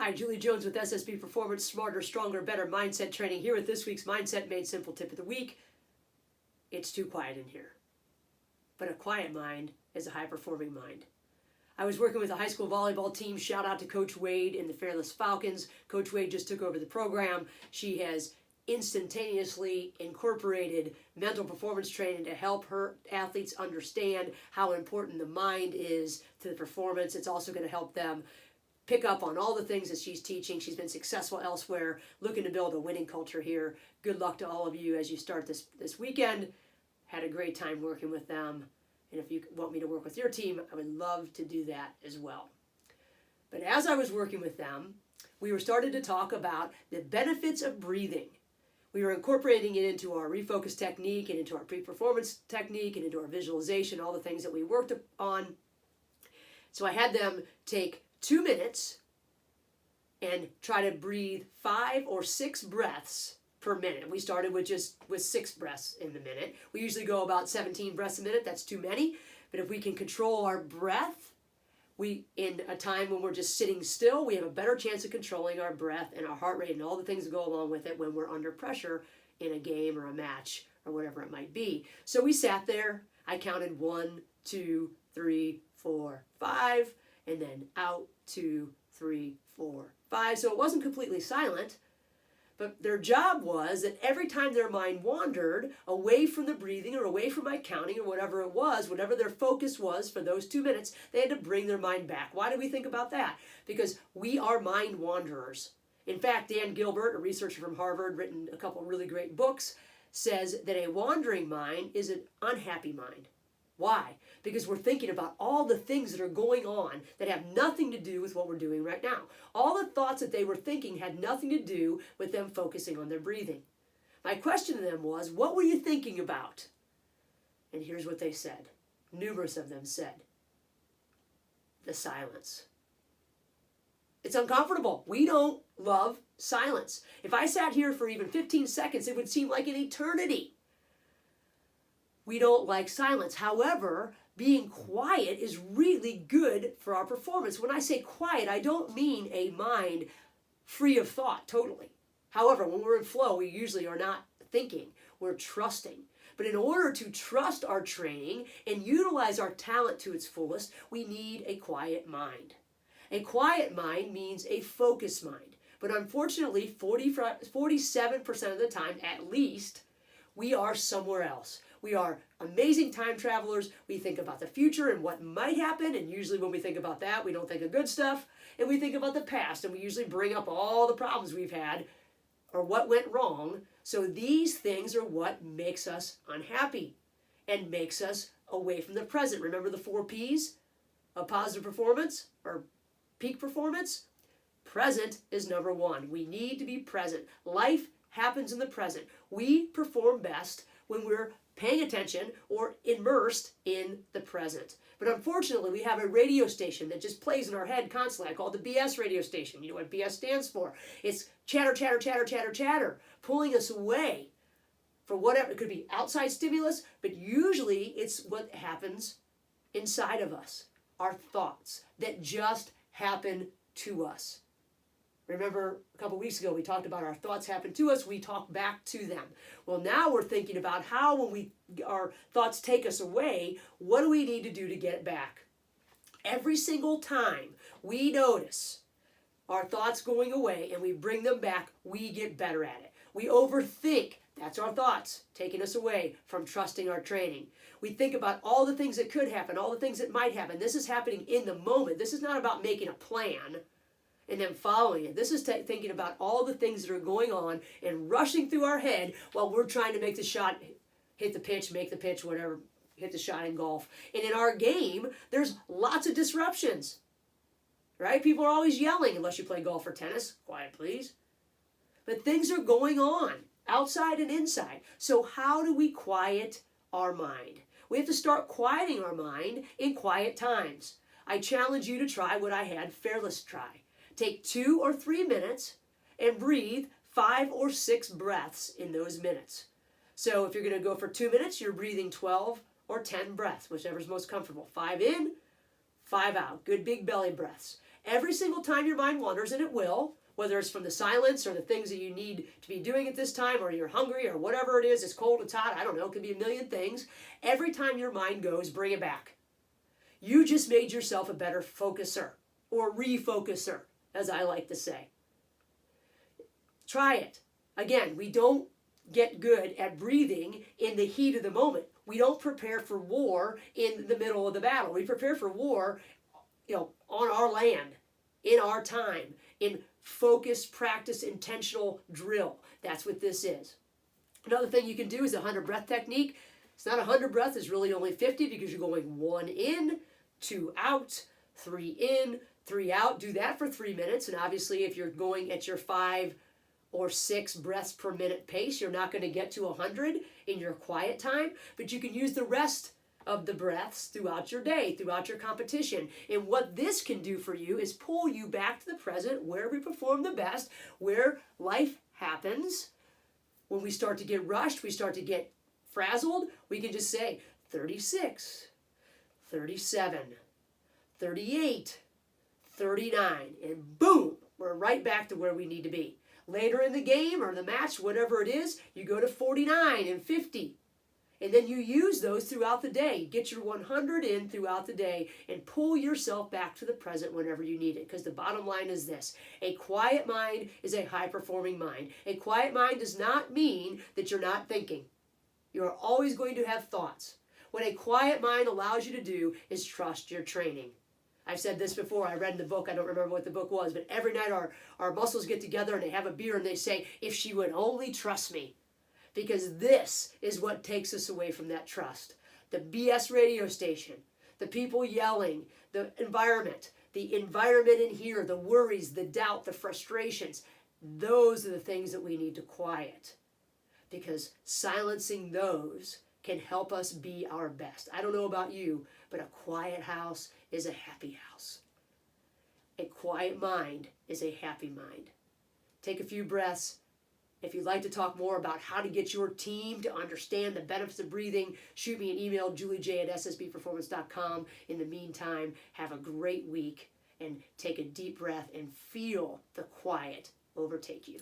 Hi, Julie Jones with SSB Performance, Smarter, Stronger, Better Mindset Training, here with this week's Mindset Made Simple Tip of the Week. It's too quiet in here. But a quiet mind is a high-performing mind. I was working with a high school volleyball team. Shout out to Coach Wade and the Fearless Falcons. Coach Wade just took over the program. She has instantaneously incorporated mental performance training to help her athletes understand how important the mind is to the performance. It's also going to help them pick up on all the things that she's teaching. She's been successful elsewhere, looking to build a winning culture here. Good luck to all of you as you start this weekend. Had a great time working with them. And if you want me to work with your team, I would love to do that as well. But as I was working with them, we were starting to talk about the benefits of breathing. We were incorporating it into our refocus technique and into our pre-performance technique and into our visualization, all the things that we worked on. So I had them take 2 minutes and try to breathe 5 or 6 breaths per minute. We started with 6 breaths in the minute. We usually go about 17 breaths a minute. That's too many. But if we can control our breath, in a time when we're just sitting still, we have a better chance of controlling our breath and our heart rate and all the things that go along with it when we're under pressure in a game or a match or whatever it might be. So we sat there. I counted 1, 2, 3, 4, 5, and then out, 2, 3, 4, 5. So it wasn't completely silent, but their job was that every time their mind wandered away from the breathing or away from my counting or whatever it was, whatever their focus was for those 2 minutes, they had to bring their mind back. Why do we think about that? Because we are mind wanderers. In fact, Dan Gilbert, a researcher from Harvard, written a couple really great books, says that a wandering mind is an unhappy mind. Why? Because we're thinking about all the things that are going on that have nothing to do with what we're doing right now. All the thoughts that they were thinking had nothing to do with them focusing on their breathing. My question to them was, what were you thinking about? And here's what they said. Numerous of them said, the silence. It's uncomfortable. We don't love silence. If I sat here for even 15 seconds, it would seem like an eternity. We don't like silence. However, being quiet is really good for our performance. When I say quiet, I don't mean a mind free of thought totally. However, when we're in flow, we usually are not thinking. We're trusting. But in order to trust our training and utilize our talent to its fullest, we need a quiet mind. A quiet mind means a focused mind. But unfortunately, 47% of the time, at least, we are somewhere else. We are amazing time travelers. We think about the future and what might happen, and usually when we think about that, we don't think of good stuff, and we think about the past, and we usually bring up all the problems we've had or what went wrong. So these things are what makes us unhappy and makes us away from the present. Remember the 4 P's of positive performance or peak performance? Present is number 1. We need to be present. Life happens in the present. We perform best when we're paying attention or immersed in the present. But unfortunately, we have a radio station that just plays in our head constantly. I call it the BS radio station. You know what BS stands for? It's chatter, chatter, chatter, chatter, chatter, pulling us away for whatever. It could be outside stimulus, but usually it's what happens inside of us, our thoughts that just happen to us. Remember a couple weeks ago we talked about our thoughts happen to us, we talk back to them. Well, now we're thinking about how when our thoughts take us away, what do we need to do to get it back? Every single time we notice our thoughts going away and we bring them back, we get better at it. We overthink. That's our thoughts taking us away from trusting our training. We think about all the things that could happen, all the things that might happen. This is happening in the moment. This is not about making a plan and then following it. This is thinking about all the things that are going on and rushing through our head while we're trying to make the shot, hit the pitch, make the pitch, whatever, hit the shot in golf. And in our game, there's lots of disruptions, right? People are always yelling unless you play golf or tennis. Quiet, please. But things are going on outside and inside. So how do we quiet our mind? We have to start quieting our mind in quiet times. I challenge you to try what I had Fearless try. Take 2 or 3 minutes and breathe 5 or 6 breaths in those minutes. So if you're going to go for 2 minutes, you're breathing 12 or 10 breaths, whichever's most comfortable. 5 in, 5 out. Good big belly breaths. Every single time your mind wanders, and it will, whether it's from the silence or the things that you need to be doing at this time, or you're hungry, or whatever it is, it's cold, it's hot, I don't know, it could be a million things. Every time your mind goes, bring it back. You just made yourself a better focuser, or refocuser, as I like to say. Try it. Again, we don't get good at breathing in the heat of the moment. We don't prepare for war in the middle of the battle. We prepare for war, on our land, in our time, in focused, practice, intentional drill. That's what this is. Another thing you can do is the 100 breath technique. It's not 100 breaths, it's really only 50 because you're going 1 in, 2 out, 3 in, 3 out. Do that for 3 minutes. And obviously, if you're going at your 5 or 6 breaths per minute pace, you're not going to get to 100 in your quiet time, but you can use the rest of the breaths throughout your day, throughout your competition. And what this can do for you is pull you back to the present, where we perform the best, where life happens. When we start to get rushed, we start to get frazzled, we can just say 36, 37, 38, 39, and boom, we're right back to where we need to be. Later in the game or the match, whatever it is, you go to 49 and 50. And then you use those throughout the day. Get your 100 in throughout the day and pull yourself back to the present whenever you need it. Because the bottom line is this: a quiet mind is a high-performing mind. A quiet mind does not mean that you're not thinking. You are always going to have thoughts. What a quiet mind allows you to do is trust your training. I've said this before. I read in the book, I don't remember what the book was, but every night our muscles get together and they have a beer and they say, if she would only trust me. Because this is what takes us away from that trust. The BS radio station, the people yelling, the environment in here, the worries, the doubt, the frustrations, those are the things that we need to quiet. Because silencing those can help us be our best. I don't know about you, but a quiet house is a happy house. A quiet mind is a happy mind. Take a few breaths. If you'd like to talk more about how to get your team to understand the benefits of breathing, shoot me an email, juliej@ssbperformance.com. In the meantime, have a great week and take a deep breath and feel the quiet overtake you.